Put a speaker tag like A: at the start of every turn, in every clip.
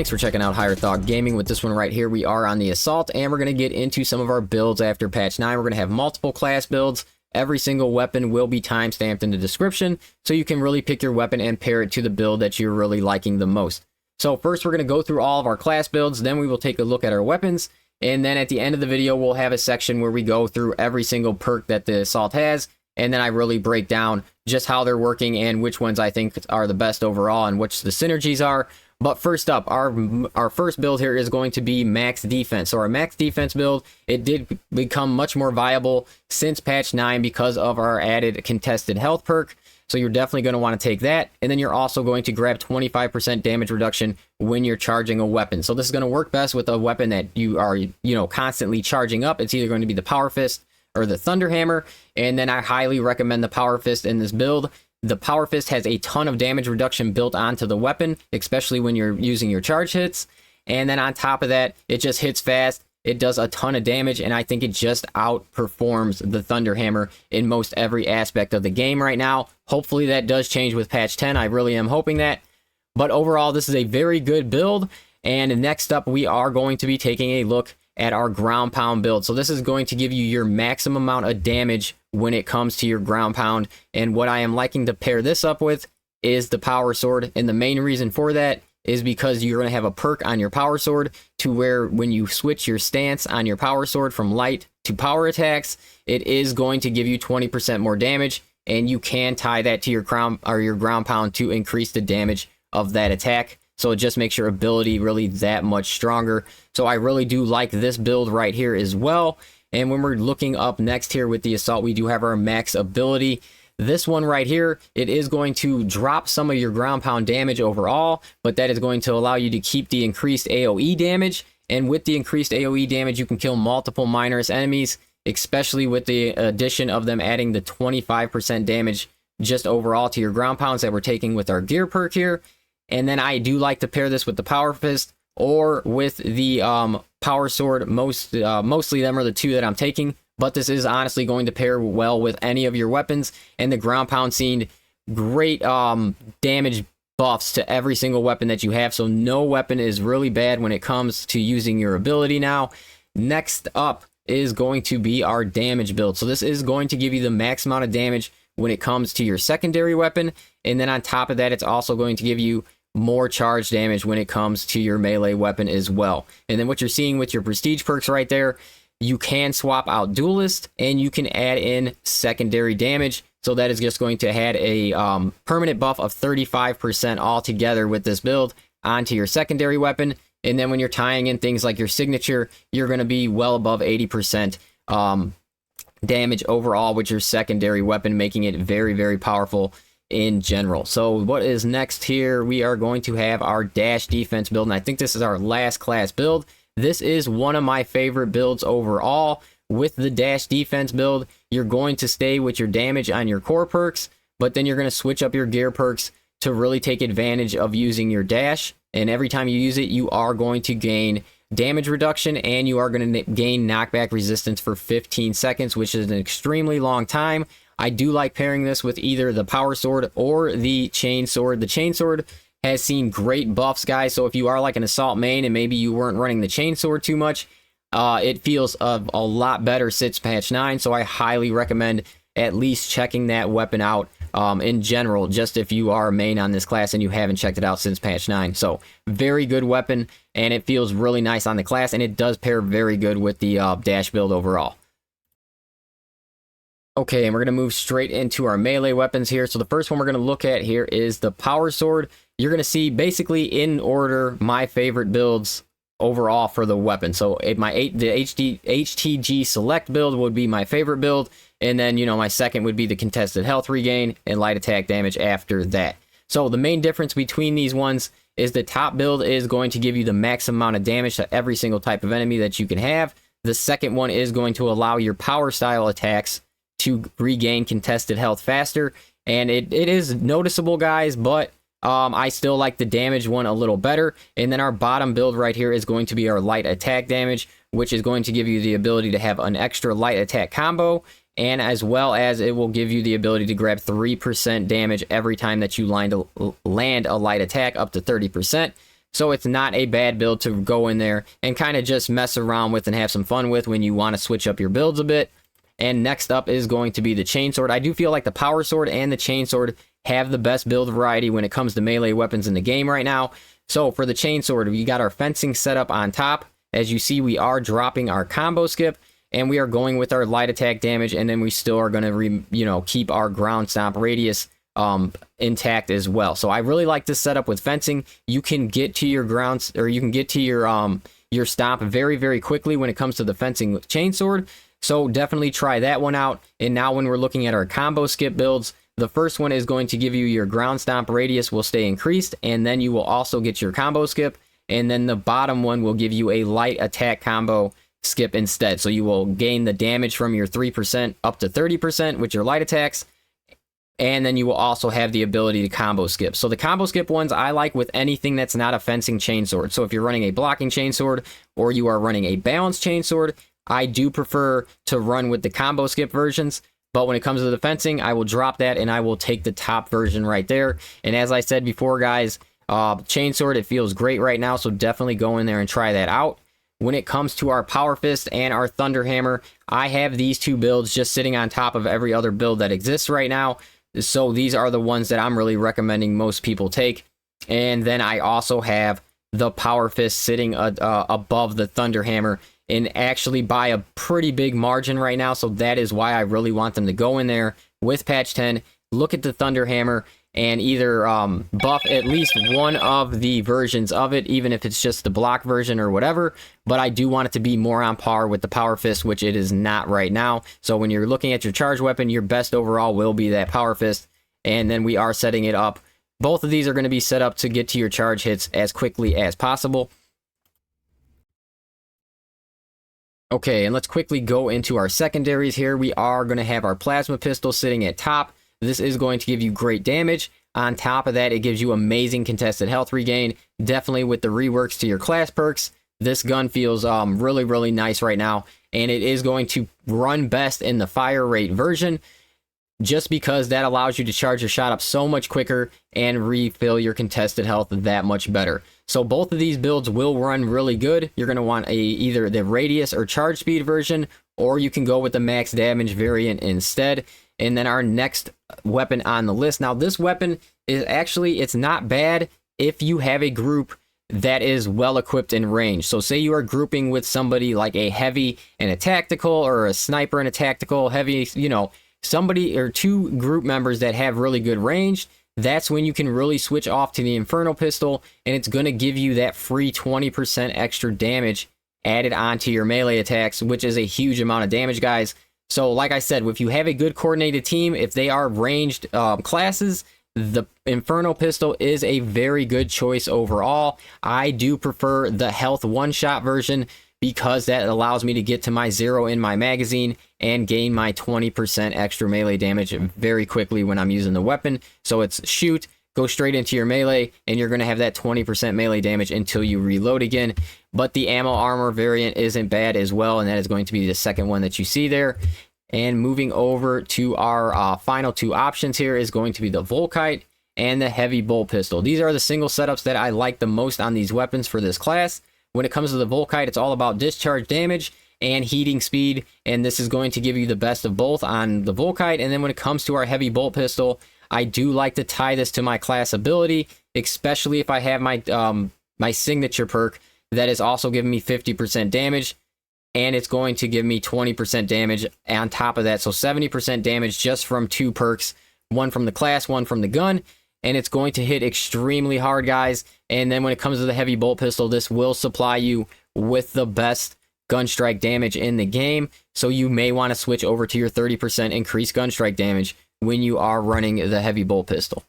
A: Thanks for checking out Higher Thought Gaming. With this one right here, we are on the Assault, and we're going to get into some of our builds after patch 9. We're going to have multiple class builds. Every single weapon will be timestamped in the description, so you can really pick your weapon and pair it to the build that you're really liking the most. So first, we're going to go through all of our class builds, then we will take a look at our weapons, and then at the end of the video, we'll have a section where we go through every single perk that the Assault has, and then I really break down just how they're working and which ones I think are the best overall and which the synergies are. But first up, our first build here is going to be max defense. So our max defense build, it did become much more viable since patch 9 because of our added contested health perk. So you're definitely going to want to take that. And then you're also going to grab 25% damage reduction when you're charging a weapon. So this is going to work best with a weapon that you are, constantly charging up. It's either going to be the Power Fist or the Thunder Hammer. And then I highly recommend the Power Fist in this build. The Power Fist has a ton of damage reduction built onto the weapon, especially when you're using your charge hits. And then on top of that, it just hits fast. It does a ton of damage, and I think it just outperforms the Thunder Hammer in most every aspect of the game right now. Hopefully that does change with patch 10. I really am hoping that. But overall, this is a very good build. And next up, we are going to be taking a look at our ground pound build. So this is going to give you your maximum amount of damage when it comes to your ground pound. And what I am liking to pair this up with is the power sword. And the main reason for that is because you're going to have a perk on your power sword to where when you switch your stance on your power sword from light to power attacks, it is going to give you 20% more damage. And you can tie that to your crown or your ground pound to increase the damage of that attack. So it just makes your ability really that much stronger. So I really do like this build right here as well. And when we're looking up next here with the Assault, we do have our max ability. This one right here, it is going to drop some of your ground pound damage overall, but that is going to allow you to keep the increased AoE damage. And with the increased AoE damage, you can kill multiple minorous enemies, especially with the addition of them adding the 25% damage just overall to your ground pounds that we're taking with our gear perk here. And then I do like to pair this with the Power Fist or with the Power Sword. Mostly them are the two that I'm taking, but this is honestly going to pair well with any of your weapons. And the ground pound seen great damage buffs to every single weapon that you have, so no weapon is really bad when it comes to using your ability now. Next up is going to be our damage build. So this is going to give you the max amount of damage when it comes to your secondary weapon, and then on top of that, it's also going to give you more charge damage when it comes to your melee weapon as well. And then what you're seeing with your prestige perks right there, you can swap out duelist and you can add in secondary damage. So that is just going to add a permanent buff of 35% altogether with this build onto your secondary weapon. And then when you're tying in things like your signature, you're going to be well above 80% damage overall with your secondary weapon, making it very, very powerful in general. So what is next here? We are going to have our dash defense build, and I think this is our last class build. This is one of my favorite builds overall. With the dash defense build, you're going to stay with your damage on your core perks, but then you're going to switch up your gear perks to really take advantage of using your dash. And every time you use it, you are going to gain damage reduction, and you are going to gain knockback resistance for 15 seconds, which is an extremely long time. I do like pairing this with either the Power Sword or the Chain Sword. The Chain Sword has seen great buffs, guys, so if you are like an Assault main and maybe you weren't running the Chain Sword too much, it feels a lot better since patch 9, so I highly recommend at least checking that weapon out in general, just if you are a main on this class and you haven't checked it out since patch 9. So very good weapon, and it feels really nice on the class, and it does pair very good with the dash build overall. Okay, and we're going to move straight into our melee weapons here. So the first one we're going to look at here is the Power Sword. You're going to see basically in order my favorite builds overall for the weapon. So the HTG Select build would be my favorite build. And then, my second would be the contested health regain and light attack damage after that. So the main difference between these ones is the top build is going to give you the max amount of damage to every single type of enemy that you can have. The second one is going to allow your power style attacks to regain contested health faster. And it is noticeable, guys, but I still like the damage one a little better. And then our bottom build right here is going to be our light attack damage, which is going to give you the ability to have an extra light attack combo. And as well as it will give you the ability to grab 3% damage every time that you land a light attack, up to 30%. So it's not a bad build to go in there and kind of just mess around with and have some fun with when you want to switch up your builds a bit. And next up is going to be the chainsword. I do feel like the power sword and the chainsword have the best build variety when it comes to melee weapons in the game right now. So for the chainsword, we got our fencing set up on top. As you see, we are dropping our combo skip, and we are going with our light attack damage, and then we still are going to keep our ground stomp radius intact as well. So I really like this setup with fencing. You can get to your grounds, or you can get to your stomp very, very quickly when it comes to the fencing with chainsword. So definitely try that one out. And now when we're looking at our combo skip builds, the first one is going to give you your ground stomp radius will stay increased, and then you will also get your combo skip. And then the bottom one will give you a light attack combo skip instead. So you will gain the damage from your 3% up to 30% with your light attacks. And then you will also have the ability to combo skip. So the combo skip ones I like with anything that's not a fencing chainsword. So if you're running a blocking chainsword or you are running a balanced chainsword, I do prefer to run with the combo skip versions. But when it comes to the fencing, I will drop that and I will take the top version right there. And as I said before, guys, chainsword, it feels great right now. So definitely go in there and try that out. When it comes to our Power Fist and our Thunder Hammer, I have these two builds just sitting on top of every other build that exists right now. So these are the ones that I'm really recommending most people take. And then I also have the Power Fist sitting above the Thunder Hammer, and actually by a pretty big margin right now. So that is why I really want them to go in there with patch 10, look at the Thunder Hammer, and either buff at least one of the versions of it, even if it's just the block version or whatever. But I do want it to be more on par with the Power Fist, which it is not right now. So when you're looking at your charge weapon, your best overall will be that Power Fist. And then we are setting it up. Both of these are going to be set up to get to your charge hits as quickly as possible. Okay, and let's quickly go into our secondaries here. We are going to have our plasma pistol sitting at top. This is going to give you great damage. On top of that, it gives you amazing contested health regain. Definitely with the reworks to your class perks, this gun feels really, really nice right now. And it is going to run best in the fire rate version, just because that allows you to charge your shot up so much quicker and refill your contested health that much better. So both of these builds will run really good. You're going to want either the radius or charge speed version, or you can go with the max damage variant instead. And then our next weapon on the list. Now this weapon is actually, it's not bad if you have a group that is well equipped in range. So say you are grouping with somebody like a heavy and a tactical, or a sniper and a tactical heavy, somebody or two group members that have really good range. That's when you can really switch off to the Inferno pistol, and it's going to give you that free 20% extra damage added onto your melee attacks, which is a huge amount of damage, guys. So like I said, if you have a good coordinated team, if they are ranged classes, the Inferno pistol is a very good choice overall. I do prefer the health one-shot version, because that allows me to get to my 0 in my magazine and gain my 20% extra melee damage very quickly when I'm using the weapon. So it's shoot, go straight into your melee, and you're going to have that 20% melee damage until you reload again. But the ammo armor variant isn't bad as well, and that is going to be the second one that you see there. And moving over to our final two options here is going to be the VOLKITE and the heavy bolt pistol. These are the single setups that I like the most on these weapons for this class. When it comes to the VOLKITE, it's all about discharge damage and heating speed, and this is going to give you the best of both on the VOLKITE. And then when it comes to our heavy bolt pistol, I do like to tie this to my class ability, especially if I have my my signature perk that is also giving me 50% damage, and it's going to give me 20% damage on top of that. So 70% damage just from two perks, one from the class, one from the gun. And it's going to hit extremely hard, guys. And then when it comes to the heavy bolt pistol, this will supply you with the best gun strike damage in the game. So you may want to switch over to your 30% increased gun strike damage when you are running the heavy bolt pistol.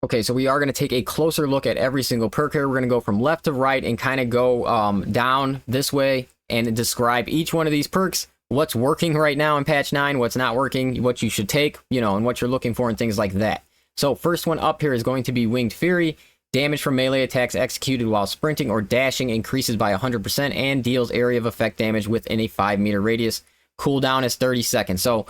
A: Okay, so we are going to take a closer look at every single perk here. We're going to go from left to right and kind of go down this way and describe each one of these perks. What's working right now in patch 9, what's not working, what you should take, and what you're looking for and things like that. So first one up here is going to be Winged Fury. Damage from melee attacks executed while sprinting or dashing increases by 100% and deals area of effect damage within a 5-meter radius. Cooldown is 30 seconds. So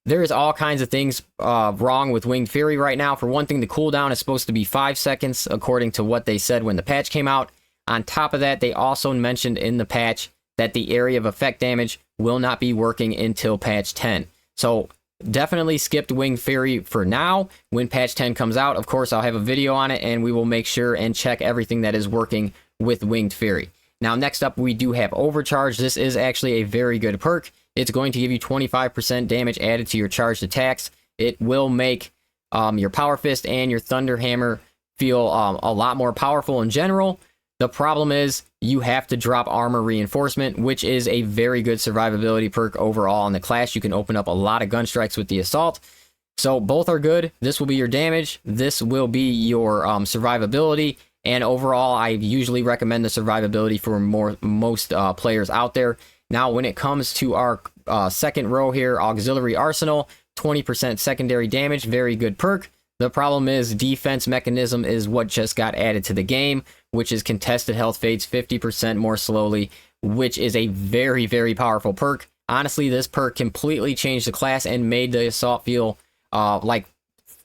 A: There's all kinds of things wrong with Winged Fury right now. For one thing, the cooldown is supposed to be 5 seconds, according to what they said when the patch came out. On top of that, they also mentioned in the patch that the area of effect damage will not be working until patch 10. So definitely skipped Winged Fury for now. When patch 10 comes out, of course, I'll have a video on it, and we will make sure and check everything that is working with Winged Fury. Now, next up, we do have Overcharge. This is actually a very good perk. It's going to give you 25% damage added to your charged attacks. It will make your Power Fist and your Thunder Hammer feel a lot more powerful in general. The problem is you have to drop Armor Reinforcement, which is a very good survivability perk overall in the class. You can open up a lot of gun strikes with the Assault. So both are good. This will be your damage. This will be your survivability. And overall, I usually recommend the survivability for most players out there. Now, when it comes to our second row here, Auxiliary Arsenal, 20% secondary damage, very good perk. The problem is Defense Mechanism is what just got added to the game, which is contested health fades 50% more slowly, which is a very, very powerful perk. Honestly, this perk completely changed the class and made the Assault feel like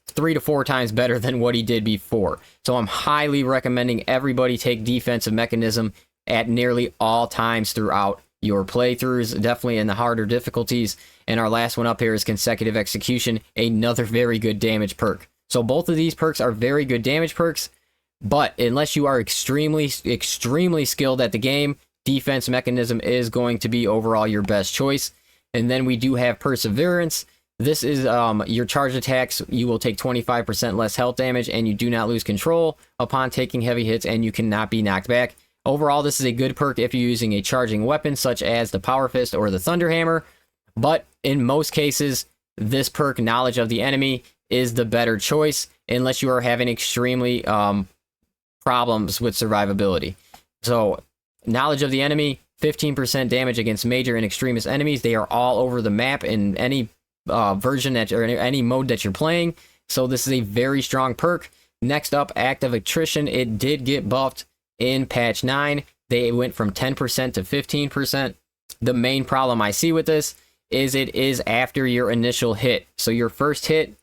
A: 3 to 4 times better than what he did before. So I'm highly recommending everybody take Defensive Mechanism at nearly all times throughout your playthroughs, definitely in the harder difficulties. And our last one up here is Consecutive Execution, another very good damage perk. So both of these perks are very good damage perks, but unless you are extremely skilled at the game, Defense Mechanism is going to be overall your best choice. And then we do have Perseverance. This is your charge attacks. You will take 25% less health damage, and you do not lose control upon taking heavy hits, and you cannot be knocked back. Overall, this is a good perk if you're using a charging weapon, such as the Power Fist or the Thunder Hammer. But in most cases, this perk, Knowledge of the Enemy, is the better choice, unless you are having extremely problems with survivability. So, Knowledge of the Enemy, 15% damage against major and extremist enemies. They are all over the map in any version that or any mode that you're playing. So this is a very strong perk. Next up, Active Attrition. It did get buffed in patch 9. They went from 10% to 15%. The main problem I see with this is it is after your initial hit. So your first hit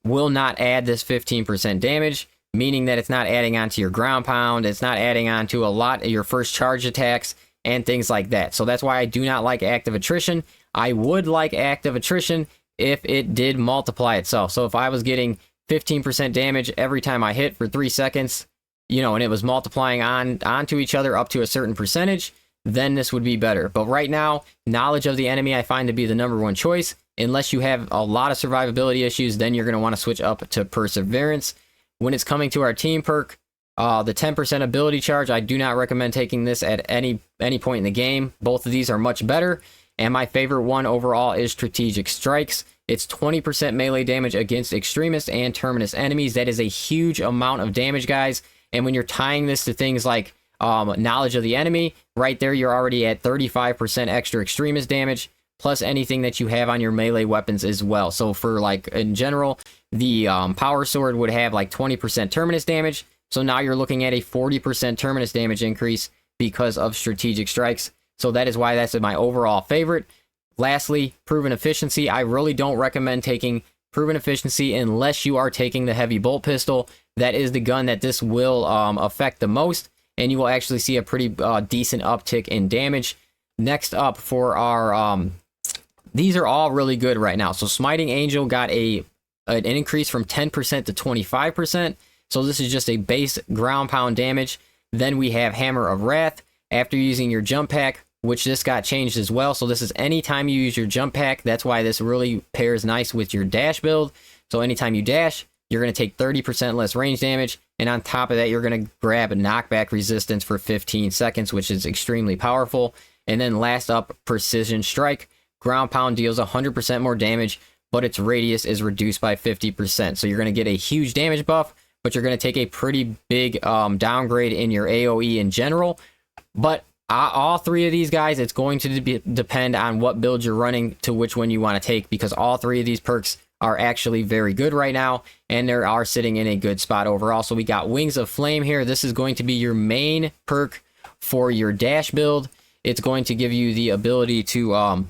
A: will not add this 15% damage, meaning that it's not adding on to your ground pound. It's not adding on to a lot of your first charge attacks and things like that. So that's why I do not like Active Attrition. I would like Active Attrition if it did multiply itself. So if I was getting 15% damage every time I hit for 3 seconds, you know, and it was multiplying onto each other up to a certain percentage, then this would be better. But right now, Knowledge of the Enemy I find to be the #1 choice. Unless you have a lot of survivability issues, then you're going to want to switch up to Perseverance. When it's coming to our team perk, the 10% ability charge, I do not recommend taking this at any point in the game. Both of these are much better. And my favorite one overall is Strategic Strikes. It's 20% melee damage against extremist and terminus enemies. That is a huge amount of damage, guys. And when you're tying this to things like Knowledge of the Enemy, right there you're already at 35% extra extremist damage, plus anything that you have on your melee weapons as well. So for like in general, the Power Sword would have like 20% terminus damage. So now you're looking at a 40% terminus damage increase because of Strategic Strikes. So that is why that's my overall favorite. Lastly, Proven Efficiency. I really don't recommend taking Proven Efficiency unless you are taking the Heavy Bolt Pistol. That is the gun that this will affect the most, and you will actually see a pretty decent uptick in damage. Next up for our, these are all really good right now. So Smiting Angel got an increase from 10% to 25%. So this is just a base ground pound damage. Then we have Hammer of Wrath. After using your jump pack, which this got changed as well. So this is anytime you use your jump pack. That's why this really pairs nice with your dash build. So anytime you dash, you're going to take 30% less range damage. And on top of that, you're going to grab a knockback resistance for 15 seconds, which is extremely powerful. And then last up, Precision Strike. Ground pound deals 100% more damage, but its radius is reduced by 50%. So you're going to get a huge damage buff, but you're going to take a pretty big downgrade in your AoE in general. But all three of these guys, it's going to depend on what build you're running to which one you want to take, because all three of these perks are actually very good right now, and they are sitting in a good spot overall. So we got Wings of Flame here. This is going to be your main perk for your dash build. It's going to give you the ability to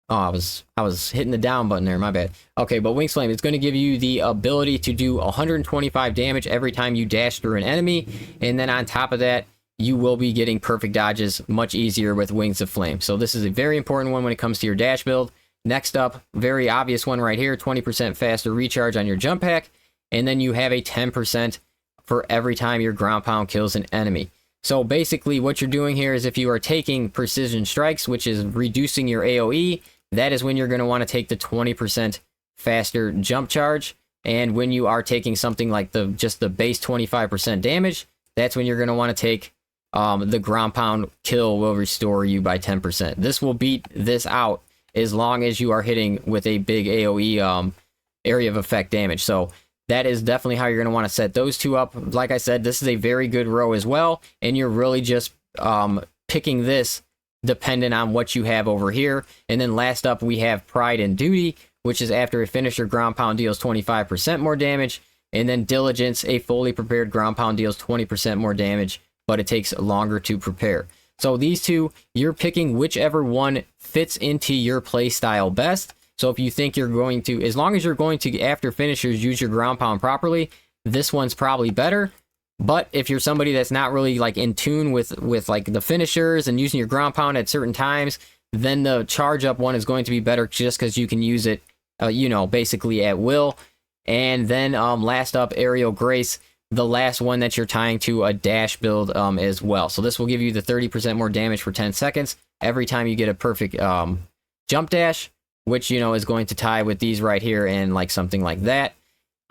A: Oh, I was hitting the down button there, my bad. Okay, but Wings Flame is going to give you the ability to do 125 damage every time you dash through an enemy, and then on top of that, you will be getting perfect dodges much easier with Wings of Flame. So this is a very important one when it comes to your dash build. Next up, very obvious one right here, 20% faster recharge on your jump pack, and then you have a 10% for every time your ground pound kills an enemy. So basically what you're doing here is if you are taking precision strikes, which is reducing your AoE, that is when you're going to want to take the 20% faster jump charge. And when you are taking something like just the base 25% damage, that's when you're going to want to take the ground pound kill will restore you by 10%. This will beat this out as long as you are hitting with a big AoE area of effect damage. So that is definitely how you're going to want to set those two up. Like I said, this is a very good row as well, and you're really just picking this dependent on what you have over here. And then last up, we have Pride and Duty, which is after a finisher, ground pound deals 25% more damage, and then Diligence, a fully prepared ground pound deals 20% more damage, but it takes longer to prepare. So these two, you're picking whichever one fits into your play style best. So if you think you're going to, as long as you're going to, after finishers, use your ground pound properly, this one's probably better. But if you're somebody that's not really like in tune with like the finishers and using your ground pound at certain times, then the charge up one is going to be better just because you can use it, you know, basically at will. And then last up, Aerial Grace, the last one that you're tying to a dash build as well. So this will give you the 30% more damage for 10 seconds every time you get a perfect jump dash, which, you know, is going to tie with these right here and like something like that.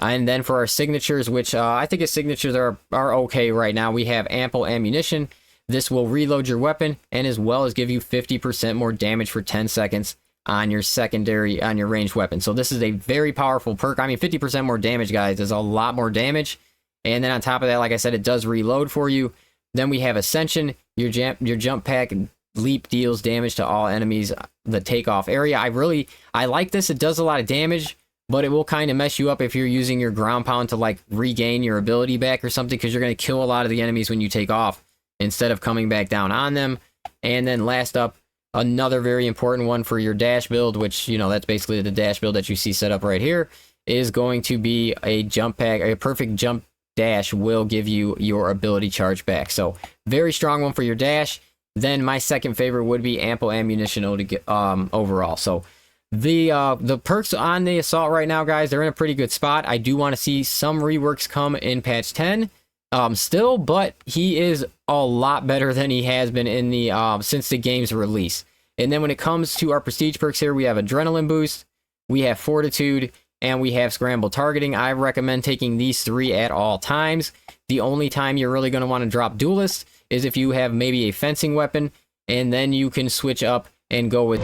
A: And then for our signatures, which I think his signatures are okay right now, we have Ample Ammunition. This will reload your weapon and as well as give you 50% more damage for 10 seconds on your secondary, on your ranged weapon. So this is a very powerful perk. I mean, 50% more damage, guys, is a lot more damage. And then on top of that, like I said, it does reload for you. Then we have Ascension. Your jump pack leap deals damage to all enemies, the takeoff area. I like this. It does a lot of damage, but it will kind of mess you up if you're using your ground pound to like regain your ability back or something, because you're going to kill a lot of the enemies when you take off instead of coming back down on them. And then last up, another very important one for your dash build, which, you know, that's basically the dash build that you see set up right here, is going to be a jump pack. A perfect jump dash will give you your ability charge back. So very strong one for your dash. Then my second favorite would be Ample Ammunition overall. So the perks on the Assault right now, guys, they're in a pretty good spot. I do want to see some reworks come in patch 10 still, but he is a lot better than he has been in the since the game's release. And then when it comes to our prestige perks here, we have Adrenaline Boost, we have Fortitude, and we have Scramble Targeting. I recommend taking these three at all times. The only time you're really going to want to drop Duelist is if you have maybe a fencing weapon, and then you can switch up and go with